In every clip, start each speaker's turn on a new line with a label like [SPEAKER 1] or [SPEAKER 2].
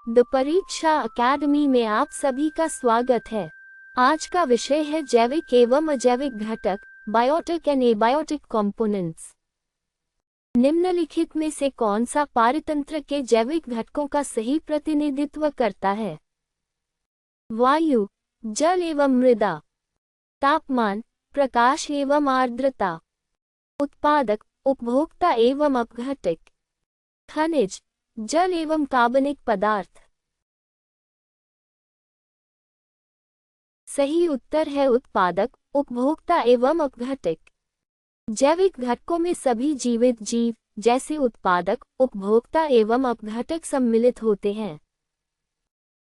[SPEAKER 1] The परीक्षा academy में आप सभी का स्वागत है। आज का विषय है जैविक एवं अजैविक घटक, बायोटिक एंड एबायोटिक कंपोनेंट्स। निम्नलिखित में से कौन सा पारतंत्र के जैविक घटकों का सही प्रतिनिधित्व करता है? वायु, जल एवं मृदा, तापमान, प्रकाश एवं आर्द्रता, उत्पादक, उपभोक्ता एवं अपघटक, खनिज, जल एवं कार्बनिक पदार्थ। सही उत्तर है उत्पादक, उपभोक्ता एवं अपघटक। जैविक घटकों में सभी जीवित जीव जैसे उत्पादक, उपभोक्ता एवं अपघटक सम्मिलित होते हैं।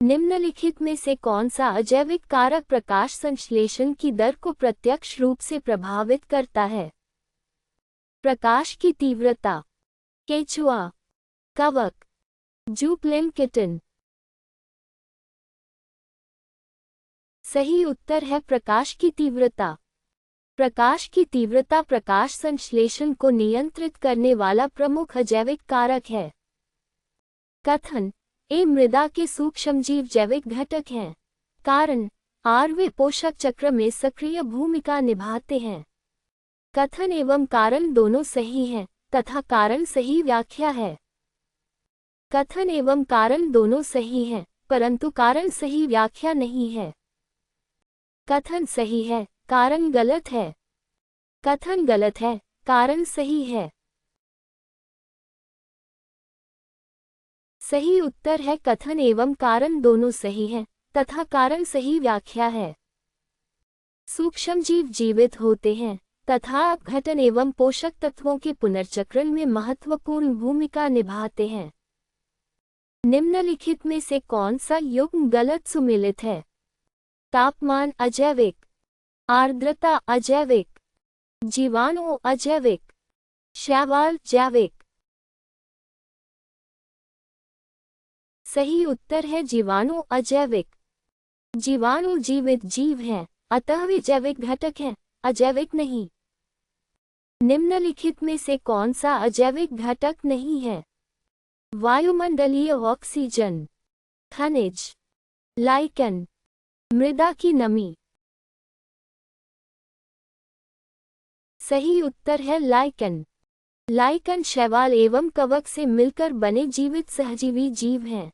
[SPEAKER 1] निम्नलिखित में से कौन सा अजैविक कारक प्रकाश संश्लेषण की दर को प्रत्यक्ष रूप से प्रभावित करता है? प्रकाश की तीव्रता, केचुआ, कवक, जूप्लिंकिटन। सही उत्तर है प्रकाश की तीव्रता। प्रकाश की तीव्रता प्रकाश संश्लेषण को नियंत्रित करने वाला प्रमुख अजैविक कारक है। कथन: ए मृदा के सूक्ष्मजीव जैविक घटक हैं। कारण: आर वे पोषक चक्र में सक्रिय भूमिका निभाते हैं। कथन एवं कारण दोनों सही हैं तथा कारण सही व्याख्या है। कथन एवं कारण दोनों सही हैं, परंतु कारण सही व्याख्या नहीं है। कथन सही है, कारण गलत है। कथन गलत है, कारण सही है। सही उत्तर है कथन एवं कारण दोनों सही हैं तथा कारण सही व्याख्या है। सूक्ष्मजीव जीवित होते हैं तथा अपघटन एवं पोषक तत्वों के पुनर्चक्रण में महत्वपूर्ण भूमिका निभाते हैं। निम्नलिखित में से कौन सा युग्म गलत सुमेलित है? तापमान अजैविक, आर्द्रता अजैविक, जीवाणु अजैविक, शैवाल जैविक। सही उत्तर है जीवाणु अजैविक। जीवाणु जीवित जीव हैं, अतः वे जैविक घटक हैं, अजैविक नहीं। निम्नलिखित में से कौन सा अजैविक घटक नहीं है? वायुमंडलीय ऑक्सीजन, खनिज, लाइकेन, मृदा की नमी। सही उत्तर है लाइकेन। लाइकेन शैवाल एवं कवक से मिलकर बने जीवित सहजीवी जीव हैं।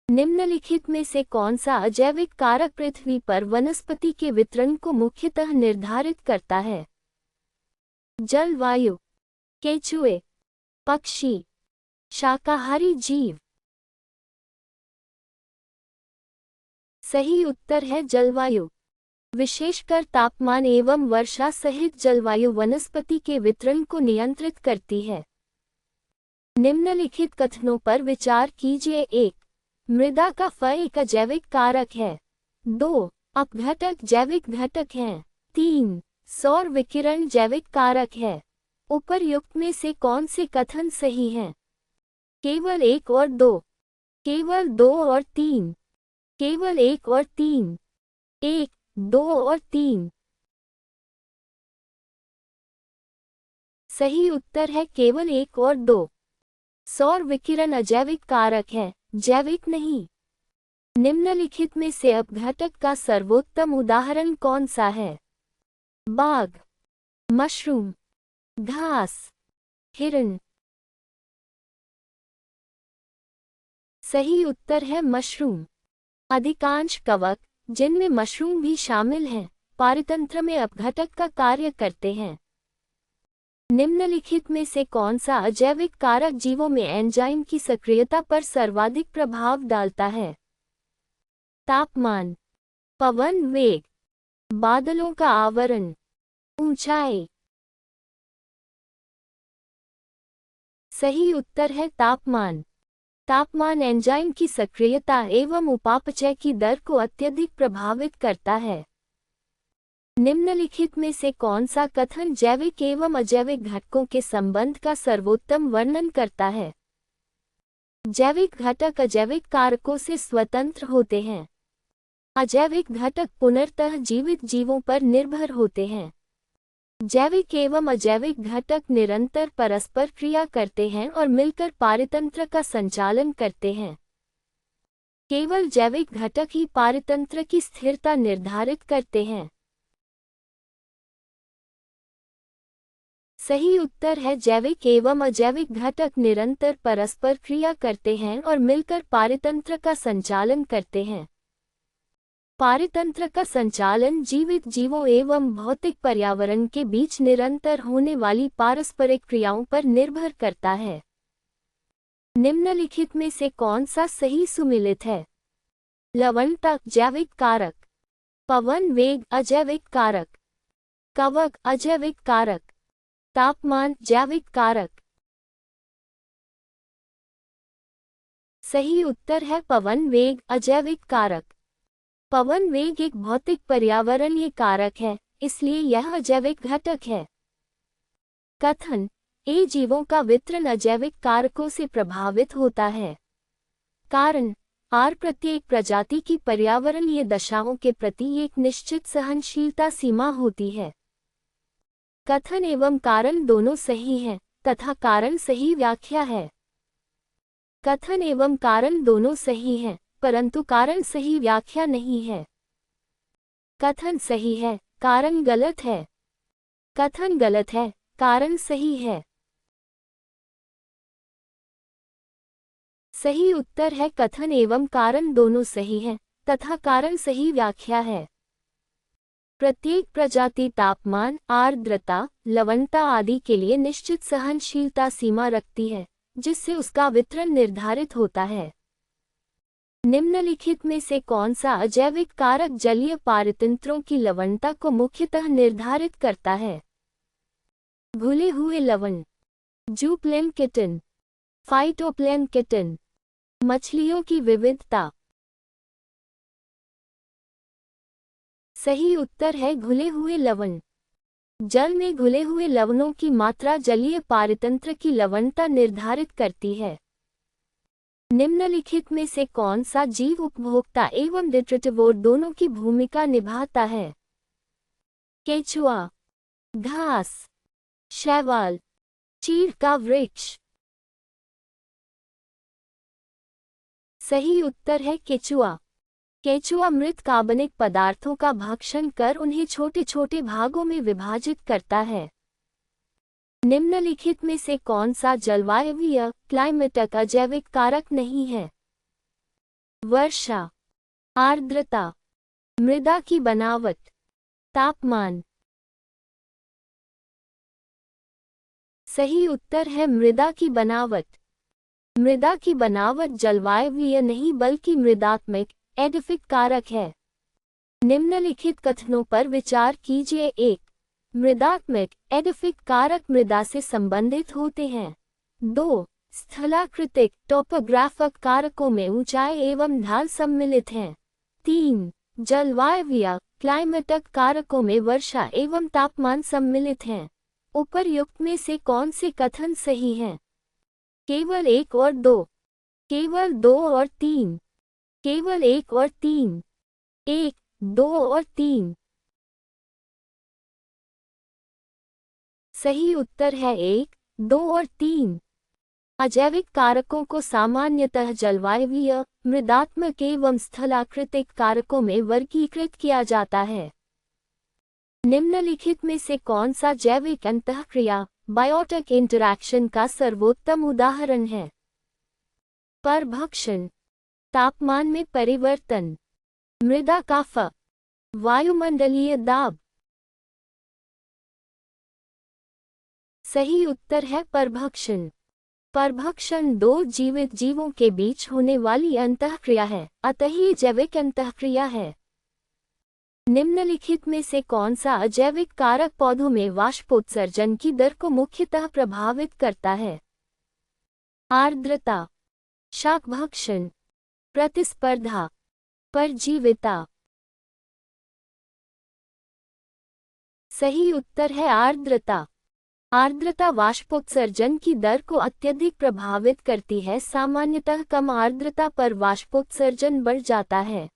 [SPEAKER 1] निम्नलिखित में से कौन सा अजैविक कारक पृथ्वी पर वनस्पति के वितरण को मुख्यतः निर्धारित करता है? जलवायु, केचुए, पक्षी, शाकाहारी जीव। सही उत्तर है जलवायु। विशेषकर तापमान एवं वर्षा सहित जलवायु वनस्पति के वितरण को नियंत्रित करती है। निम्नलिखित कथनों पर विचार कीजिए। 1. मृदा का फ एक अजैविक कारक है। 2. अपघटक जैविक घटक हैं। 3. सौर विकिरण जैविक कारक है। उपर्युक्त में से कौन से कथन सही हैं? केवल 1 और 2, केवल 2 और 3, केवल 1 और 3, 1, 2 और 3। सही उत्तर है केवल 1 और 2। सौर विकिरण अजैविक कारक है, जैविक नहीं। निम्नलिखित में से अपघटक का सर्वोत्तम उदाहरण कौन सा है? बाघ, मशरूम, घास, हिरण। सही उत्तर है मशरूम। अधिकांश कवक, जिनमें मशरूम भी शामिल हैं, पारतंत्र में अपघटक का कार्य करते हैं। निम्नलिखित में से कौन सा अजैविक कारक जीवों में एंजाइम की सक्रियता पर सर्वाधिक प्रभाव डालता है? तापमान, पवन वेग, बादलों का आवरण, ऊंचाई। सही उत्तर है तापमान। तापमान एंजाइम की सक्रियता एवं उपापचय की दर को अत्यधिक प्रभावित करता है। निम्नलिखित में से कौन सा कथन जैविक एवं अजैविक घटकों के संबंध का सर्वोत्तम वर्णन करता है? जैविक घटक अजैविक कारकों से स्वतंत्र होते हैं। अजैविक घटक पुनर्तः जीवित जीवों पर निर्भर होते हैं। जैविक एवं अजैविक घटक निरंतर परस्पर क्रिया करते हैं और मिलकर पारतंत्र का संचालन करते हैं। केवल जैविक घटक ही पारतंत्र की स्थिरता निर्धारित करते हैं। सही उत्तर है जैविक एवं अजैविक घटक निरंतर परस्पर क्रिया करते हैं और मिलकर पारतंत्र का संचालन करते हैं। पारतंत्र का संचालन जीवित जीवों एवं भौतिक पर्यावरण के बीच निरंतर होने वाली पारस्परिक क्रियाओं पर निर्भर करता है। निम्नलिखित में से कौन सा सही सुमेलित है? लवणता जैविक कारक, पवन वेग अजैविक कारक, कवक अजैविक कारक, तापमान जैविक कारक। सही उत्तर है पवन वेग अजैविक कारक। पवन वेग एक भौतिक पर्यावरणीय कारक है, इसलिए यह अजैविक घटक है। कथन: ए जीवों का वितरण अजैविक कारकों से प्रभावित होता है। कारण: आर प्रत्येक प्रजाति की पर्यावरणीय दशाओं के प्रति एक निश्चित सहनशीलता सीमा होती है। कथन एवं कारण दोनों सही हैं, तथा कारण सही व्याख्या है। कथन एवं कारण दोनों सही हैं, परंतु कारण सही व्याख्या नहीं है। कथन सही है, कारण गलत है। कथन गलत है, कारण सही है। सही उत्तर है कथन एवं कारण दोनों सही हैं, तथा कारण सही व्याख्या है। प्रत्येक प्रजाति तापमान, आर्द्रता, लवणता आदि के लिए निश्चित सहनशीलता सीमा रखती है, जिससे उसका वितरण निर्धारित होता है। निम्नलिखित में से कौन सा अजैविक कारक जलीय पारतंत्रों की लवणता को मुख्यतः निर्धारित करता है? घुले हुए लवण, जूप्लैंक्टन, फाइटोप्लैंक्टन, मछलियों की विविधता। सही उत्तर है घुले हुए लवण। जल में घुले हुए लवणों की मात्रा जलीय पारतंत्र की लवणता निर्धारित करती है। निम्नलिखित में से कौन सा जीव उपभोक्ता एवं डिट्रिटिवोर दोनों की भूमिका निभाता है? केचुआ, घास, शैवाल, चीड़ का वृक्ष। सही उत्तर है केचुआ। केचुआ मृत कार्बनिक पदार्थों का भक्षण कर उन्हें छोटे छोटे भागों में विभाजित करता है। निम्नलिखित में से कौन सा जलवायवीय क्लाइमेटिक अजैविक कारक नहीं है? वर्षा, आर्द्रता, मृदा की बनावट, तापमान। सही उत्तर है मृदा की बनावट। मृदा की बनावट जलवायवीय नहीं बल्कि मृदात्मक एडिफिक कारक है। निम्नलिखित कथनों पर विचार कीजिए। 1. मृदात्मक एडिफिक कारक मृदा से संबंधित होते हैं। 2. स्थलाकृतिक टोपोग्राफिक कारकों में ऊंचाई एवं ढाल सम्मिलित हैं। 3. जलवायवीय क्लाइमेटिक कारकों में वर्षा एवं तापमान सम्मिलित हैं। उपर्युक्त में से कौन से कथन सही हैं? केवल 1 और 2, केवल 2 और 3, केवल 1 और 3, 1, 2 और 3। सही उत्तर है 1, 2 और 3। अजैविक कारकों को सामान्यतः जलवायवीय, मृदात्मक एवं स्थलाकृतिक कारकों में वर्गीकृत किया जाता है। निम्नलिखित में से कौन सा जैविक अंतःक्रिया बायोटिक इंटरैक्शन का सर्वोत्तम उदाहरण है? परभक्षण, तापमान में परिवर्तन, मृदा का फ, वायुमंडलीय दाब। सही उत्तर है परभक्षण। परभक्षण दो जीवित जीवों के बीच होने वाली अंतःक्रिया है, अतः ये जैविक अंतःक्रिया है। निम्नलिखित में से कौन सा अजैविक कारक पौधों में वाष्पोत्सर्जन की दर को मुख्यतः प्रभावित करता है? आर्द्रता, शाकभक्षण, प्रतिस्पर्धा, परजीविता। सही उत्तर है आर्द्रता। आर्द्रता वाष्पोत्सर्जन की दर को अत्यधिक प्रभावित करती है। सामान्यतः कम आर्द्रता पर वाष्पोत्सर्जन बढ़ जाता है।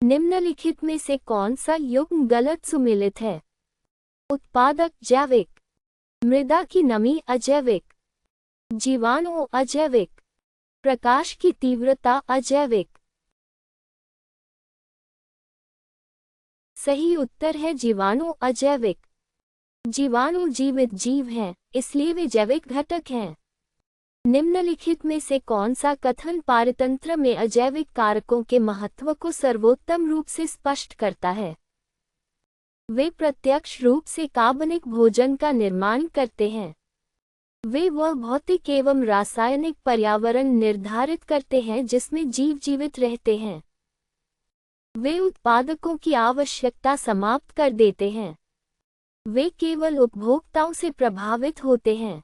[SPEAKER 1] निम्नलिखित में से कौन सा युग्म गलत सुमेलित है? उत्पादक जैविक, मृदा की नमी अजैविक, जीवाणु अजैविक, प्रकाश की तीव्रता अजैविक। सही उत्तर है जीवाणु अजैविक। जीवाणु जीवित जीव हैं, इसलिए वे जैविक घटक हैं। निम्नलिखित में से कौन सा कथन पारतंत्र में अजैविक कारकों के महत्व को सर्वोत्तम रूप से स्पष्ट करता है? वे प्रत्यक्ष रूप से कार्बनिक भोजन का निर्माण करते हैं। वे वह भौतिक एवं रासायनिक पर्यावरण निर्धारित करते हैं जिसमें जीव जीवित रहते हैं। वे उत्पादकों की आवश्यकता समाप्त कर देते हैं। वे केवल उपभोक्ताओं से प्रभावित होते हैं।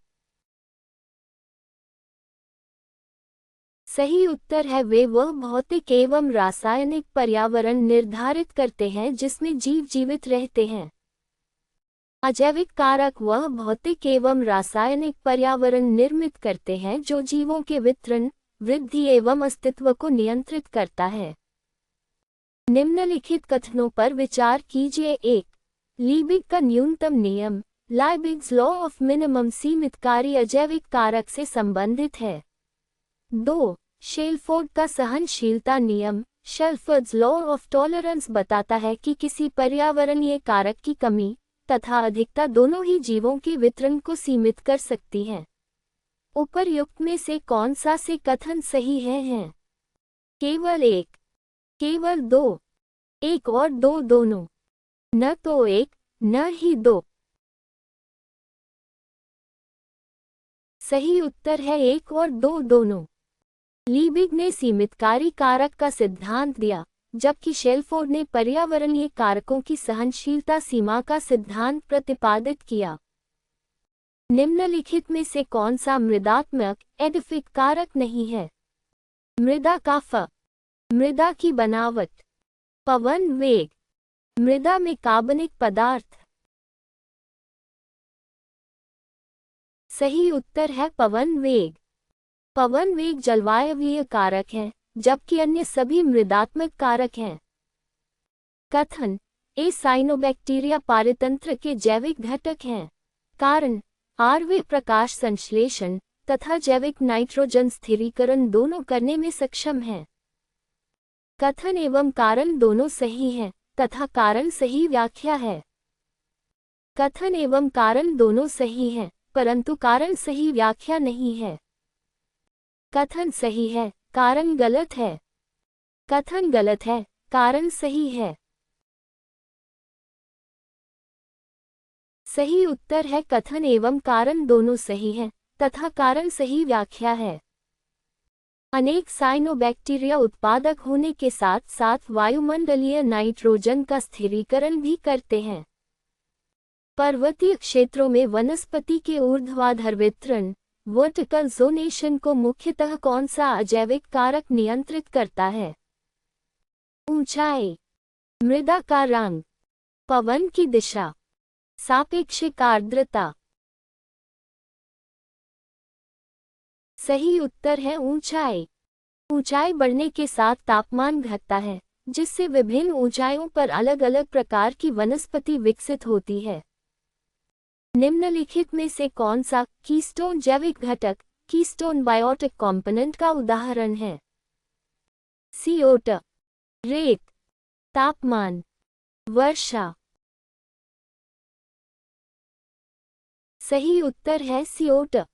[SPEAKER 1] सही उत्तर है वे वह भौतिक एवं रासायनिक पर्यावरण निर्धारित करते हैं जिसमें जीव जीवित रहते हैं। अजैविक कारक वह भौतिक एवं रासायनिक पर्यावरण निर्मित करते हैं जो जीवों के वितरण, वृद्धि एवं अस्तित्व को नियंत्रित करता है। निम्नलिखित कथनों पर विचार कीजिए। 1. लीबिग का न्यूनतम नियम, लाइबिग्स लॉ ऑफ मिनिमम सीमितकारी अजैविक कारक से संबंधित है। 2. शेलफोर्ड का सहनशीलता नियम, शेल्फोर्ड्स लॉ ऑफ टॉलरेंस बताता है कि किसी पर्यावरणीय कारक की कमी तथा अधिकता दोनों ही जीवों के वितरण को सीमित कर सकती है। उपर्युक्त में से कौन सा से कथन सही हैं? केवल 1, केवल 2, 1 और 2 दोनों, न तो 1 न ही 2। सही उत्तर है 1 और 2 दोनों। लीबिग ने सीमितकारी कारक का सिद्धांत दिया, जबकि शेलफोर्ड ने पर्यावरणीय कारकों की सहनशीलता सीमा का सिद्धांत प्रतिपादित किया। निम्नलिखित में से कौन सा मृदात्मक एडिफिक कारक नहीं है? मृदा का फ, मृदा की बनावट, पवन वेग, मृदा में कार्बनिक पदार्थ। सही उत्तर है पवन वेग। पवन वेग जलवायवीय कारक है, जबकि अन्य सभी मृदात्मक कारक हैं। कथन ए साइनोबैक्टीरिया पारतंत्र के जैविक घटक हैं। कारण वे प्रकाश संश्लेषण तथा जैविक नाइट्रोजन स्थिरीकरण दोनों करने में सक्षम हैं। कथन एवं कारण दोनों सही हैं तथा कारण सही व्याख्या है। कथन एवं कारण दोनों सही हैं, परंतु कारण सही व्याख्या नहीं है। कथन सही है, कारण गलत है। कथन गलत है, कारण सही है। सही उत्तर है कथन एवं कारण दोनों सही हैं तथा कारण सही व्याख्या है। अनेक साइनोबैक्टीरिया उत्पादक होने के साथ साथ वायुमंडलीय नाइट्रोजन का स्थिरीकरण भी करते हैं। पर्वतीय क्षेत्रों में वनस्पति के ऊर्ध्वाधर वितरण वर्टिकल जोनेशन को मुख्यतः कौन सा अजैविक कारक नियंत्रित करता है? ऊंचाई, मृदा का रंग, पवन की दिशा, सापेक्षिक आर्द्रता। सही उत्तर है ऊंचाई। ऊंचाई बढ़ने के साथ तापमान घटता है, जिससे विभिन्न ऊंचाइयों पर अलग अलग प्रकार की वनस्पति विकसित होती है। निम्नलिखित में से कौन सा कीस्टोन जैविक घटक, कीस्टोन बायोटिक कंपोनेंट का उदाहरण है? CO2, रेत, तापमान, वर्षा। सही उत्तर है CO2।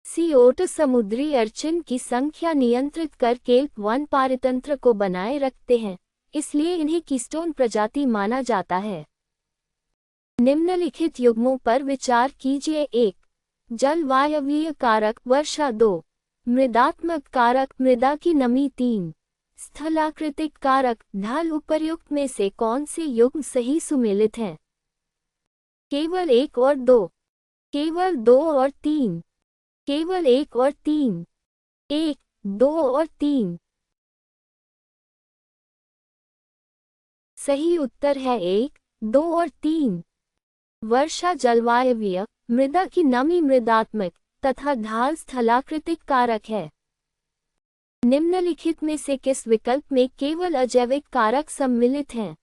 [SPEAKER 1] CO2 समुद्री अर्चिन की संख्या नियंत्रित कर केल्प वन पारतंत्र को बनाए रखते हैं, इसलिए इन्हें कीस्टोन प्रजाति माना जाता है। निम्नलिखित युग्मों पर विचार कीजिए। 1. जलवायवीय कारक वर्षा। 2. मृदात्मक कारक मृदा की नमी। 3. स्थलाकृतिक कारक ढाल। उपर्युक्त में से कौन से युग्म सही सुमेलित हैं? केवल 1 और 2, केवल 2 और 3, केवल 1 और 3, 1, 2 और 3। सही उत्तर है 1, 2 और 3। वर्षा जलवायवीय, मृदा की नमी मृदात्मक तथा ढाल स्थलाकृतिक कारक है। निम्नलिखित में से किस विकल्प में केवल अजैविक कारक सम्मिलित हैं?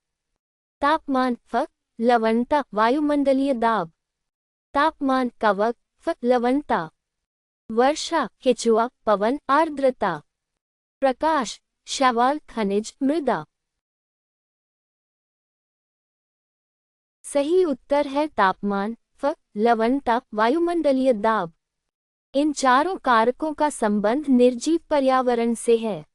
[SPEAKER 1] तापमान फ, लवणता, वायुमंडलीय दाब। तापमान कवक फ, लवणता। वर्षा, केचुआ, पवन, आर्द्रता। प्रकाश, शैवाल, खनिज, मृदा। सही उत्तर है तापमान, लवणता, वायुमंडलीय दाब। इन चारों कारकों का संबंध निर्जीव पर्यावरण से है।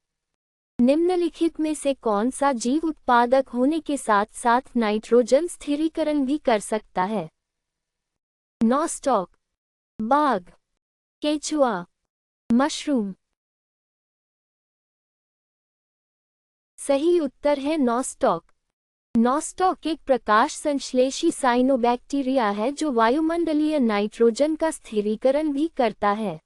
[SPEAKER 1] निम्नलिखित में से कौन सा जीव उत्पादक होने के साथ साथ नाइट्रोजन स्थिरीकरण भी कर सकता है? नॉस्टॉक, बाघ, केचुआ, मशरूम। सही उत्तर है नॉस्टॉक। नॉस्टॉक एक प्रकाश संश्लेषी साइनोबैक्टीरिया है जो वायुमंडलीय नाइट्रोजन का स्थिरीकरण भी करता है।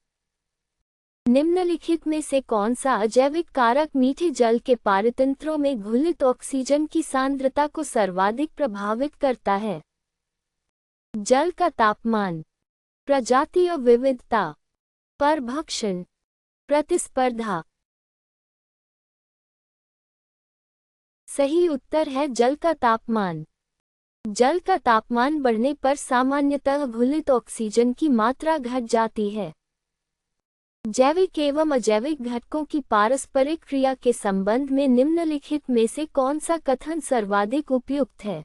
[SPEAKER 1] निम्नलिखित में से कौन सा अजैविक कारक मीठे जल के पारतंत्रों में घुलित ऑक्सीजन की सांद्रता को सर्वाधिक प्रभावित करता है? जल का तापमान, प्रजातीय विविधता, परभक्षण, प्रतिस्पर्धा। सही उत्तर है जल का तापमान। जल का तापमान बढ़ने पर सामान्यतः घुलित ऑक्सीजन की मात्रा घट जाती है। जैविक एवं अजैविक घटकों की पारस्परिक क्रिया के संबंध में निम्नलिखित में से कौन सा कथन सर्वाधिक उपयुक्त है?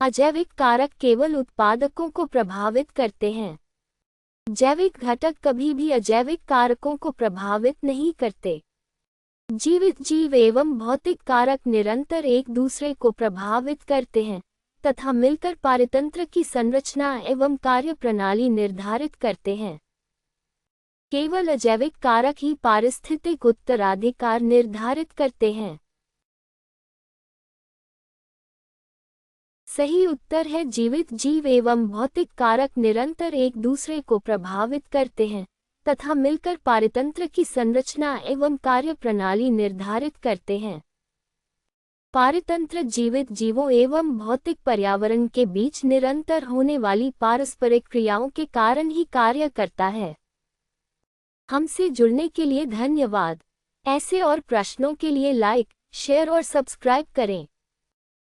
[SPEAKER 1] अजैविक कारक केवल उत्पादकों को प्रभावित करते हैं। जैविक घटक कभी भी अजैविक कारकों को प्रभावित नहीं करते। जीवित जीव एवं भौतिक कारक निरंतर एक दूसरे को प्रभावित करते हैं तथा मिलकर पारतंत्र की संरचना एवं कार्यप्रणाली निर्धारित करते हैं। केवल अजैविक कारक ही पारिस्थितिक उत्तराधिकार निर्धारित करते हैं। सही उत्तर है जीवित जीव एवं भौतिक कारक निरंतर एक दूसरे को प्रभावित करते हैं तथा मिलकर पारतंत्र की संरचना एवं कार्यप्रणाली निर्धारित करते हैं। पारतंत्र जीवित जीवों एवं भौतिक पर्यावरण के बीच निरंतर होने वाली पारस्परिक क्रियाओं के कारण ही कार्य करता है। हमसे जुड़ने के लिए धन्यवाद। ऐसे और प्रश्नों के लिए लाइक, शेयर और सब्सक्राइब करें।